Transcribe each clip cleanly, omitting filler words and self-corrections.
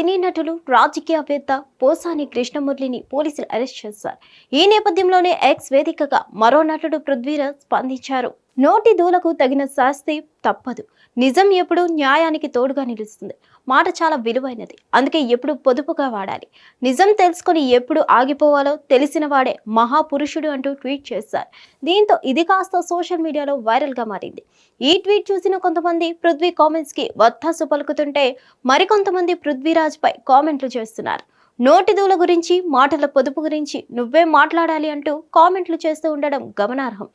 సినీ నటులు రాజకీయవేత్త పోసాని కృష్ణమురళిని పోలీసులు అరెస్ట్ చేశారు. ఈ నేపథ్యంలోనే ఎక్స్ వేదికగా మరో నటుడు పృథ్వీరాజ్ స్పందించారు. నోటి దూలకు తగిన శాస్తి తప్పదు. నిజం ఎప్పుడు న్యాయానికి తోడుగా నిలుస్తుంది. మాట చాలా విలువైనది, అందుకే ఎప్పుడు పొదుపుగా వాడాలి. నిజం తెలుసుకొని ఎప్పుడు ఆగిపోవాలో తెలిసిన వాడే మహాపురుషుడు అంటూ ట్వీట్ చేశారు. దీంతో ఇది కాస్త సోషల్ మీడియాలో వైరల్ గా మారింది. ఈ ట్వీట్ చూసిన కొంతమంది పృథ్వీ కామెంట్స్ కి వత్తాసు పలుకుతుంటే మరికొంతమంది పృథ్వీరాజ్ పై కామెంట్లు చేస్తున్నారు. నోటి దూల గురించి, మాటల పొదుపు గురించి నువ్వే మాట్లాడాలి అంటూ కామెంట్లు చేస్తూ ఉండడం గమనార్హం.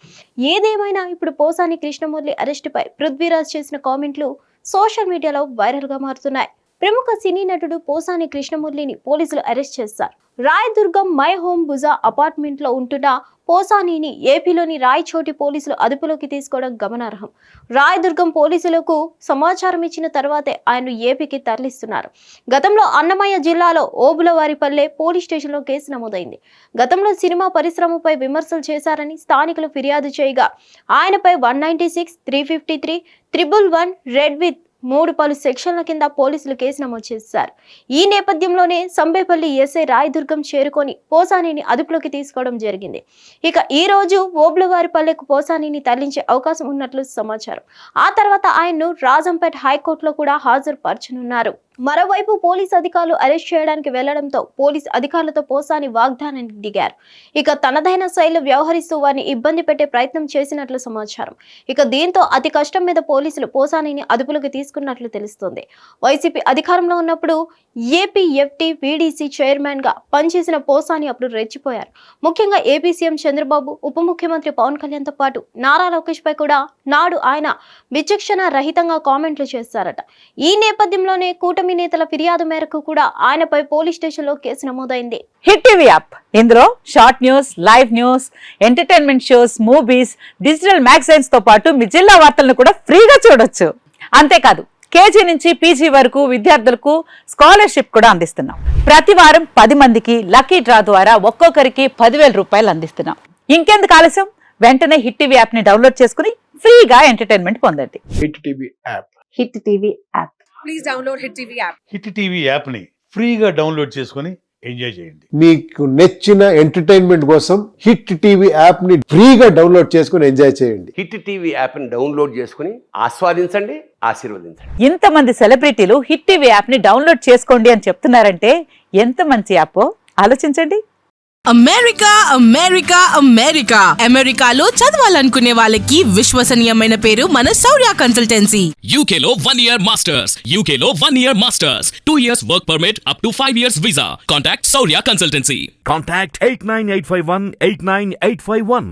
ఏదేమైనా ఇప్పుడు పోసాని కృష్ణమురళి అరెస్టుపై పృథ్వీరాజ్ చేసిన కామెంట్లు సోషల్ మీడియాలో వైరల్ గా మారుతున్నాయి. ప్రముఖ సినీ నటుడు పోసాని కృష్ణమురళిని పోలీసులు అరెస్ట్ చేశారు. రాయదుర్గం మై హోమ్ బుజా అపార్ట్మెంట్ లో ఉంటున్న పోసానిని ఏపీలోని రాయచోటి పోలీసులు అదుపులోకి తీసుకోవడం గమనార్హం. రాయదుర్గం పోలీసులకు సమాచారం ఇచ్చిన తర్వాతే ఆయన్ను ఏపీకి తరలిస్తున్నారు. గతంలో అన్నమయ్య జిల్లాలో ఓబులవారిపల్లె పోలీస్ స్టేషన్లో కేసు నమోదైంది. గతంలో సినిమా పరిశ్రమపై విమర్శలు చేశారని స్థానికులు ఫిర్యాదు చేయగా ఆయనపై 196, 353, 111 రెడ్ విత్ 3 పలు సెక్షన్ల కింద పోలీసులు కేసు నమోదు చేశారు. ఈ నేపథ్యంలోనే సంబేపల్లి ఎస్ఐ రాయదుర్గం చేరుకొని పోసానిని అదుపులోకి తీసుకోవడం జరిగింది. ఇక ఈ రోజు ఓబులవారిపల్లెకు పోసానిని తరలించే అవకాశం ఉన్నట్లు సమాచారం. ఆ తర్వాత ఆయన్ను రాజంపేట హైకోర్టులో కూడా హాజరుపరచనున్నారు. మరోవైపు పోలీసు అధికారులు అరెస్ట్ చేయడానికి వెళ్లడంతో పోలీసు అధికారులతో పోసాని వాగ్దానానికి దిగారు. ఇక తనదైన శైలిలో వ్యవహరిస్తూ వారిని ఇబ్బంది పెట్టే ప్రయత్నం చేసినట్లు సమాచారం. ఇక దీంతో అతి కష్టం మీద పోలీసులు పోసానిని అదుపులోకి తీసుకున్నట్లు తెలుస్తోంది. వైసీపీ అధికారంలో ఉన్నప్పుడు ఏపీఎఫ్టీ వీడీసీ చైర్మన్ గా పనిచేసిన పోసాని అప్పుడు రెచ్చిపోయారు. ముఖ్యంగా ఏపీ సీఎం చంద్రబాబు, ఉప ముఖ్యమంత్రి పవన్ కళ్యాణ్ తో పాటు నారా లోకేష్ పై కూడా నాడు ఆయన విచక్షణ రహితంగా కామెంట్లు చేశారట. ఈ నేపథ్యంలోనే కూటమి నేతల ఫిర్యాదు మేరకు కూడా ఆయనపై పోలీస్ స్టేషన్ లో కేసు నమోదైంది. హిట్ టీవీ యాప్ ఇందులో short news, live news, entertainment shows, movies, digital magazines తో పాటు మీ జిల్లా వార్తలను కూడా ఫ్రీగా చూడొచ్చు. అంతేకాదు కేజీ నుంచి పీజీ వరకు విద్యార్థులకు స్కాలర్షిప్ కూడా అందిస్తున్నాం. ప్రతి వారం 10 మందికి లక్కీ డ్రా ద్వారా ఒక్కొక్కరికి 10,000 రూపాయలు అందిస్తున్నాం. ఇంకెందుకు ఆలస్యం, వెంటనే హిట్ టీవీ యాప్ ని డౌన్లోడ్ చేసుకుని ఫ్రీగా ఎంటర్టైన్మెంట్ పొందండి. Hit TV app. Hit TV app. Please download Hit TV app. Hit TV యాప్ని ఫ్రీగా డౌన్లోడ్ చేసుకొని ఎంజాయ్ చేయండి. మీకు నచ్చిన ఎంటర్టైన్మెంట్ కోసం హిట్ టీవీ యాప్ ని ఫ్రీగా డౌన్లోడ్ చేసుకుని ఎంజాయ్ చేయండి. హిట్ టీవీ యాప్ని డౌన్లోడ్ చేసుకుని ఆస్వాదించండి, ఆశీర్వదించండి. ఇంతమంది సెలబ్రిటీలు హిట్ టీవీ యాప్ ని డౌన్లోడ్ చేసుకోండి అని చెప్తున్నారంటే ఎంత మంచి యాప్ ఆలోచించండి. అమెరికా అమెరికా అమెరికా అమెరికాలో చదవాలనుకునే వాళ్ళకి విశ్వసనీయమైన పేరు మన శౌర్య కన్సల్టెన్సీ. UK లో 1 year masters. UK లో 1 year masters. 2 years work permit up to 5 years visa. Contact Saurya Consultancy. Contact 89851 89851.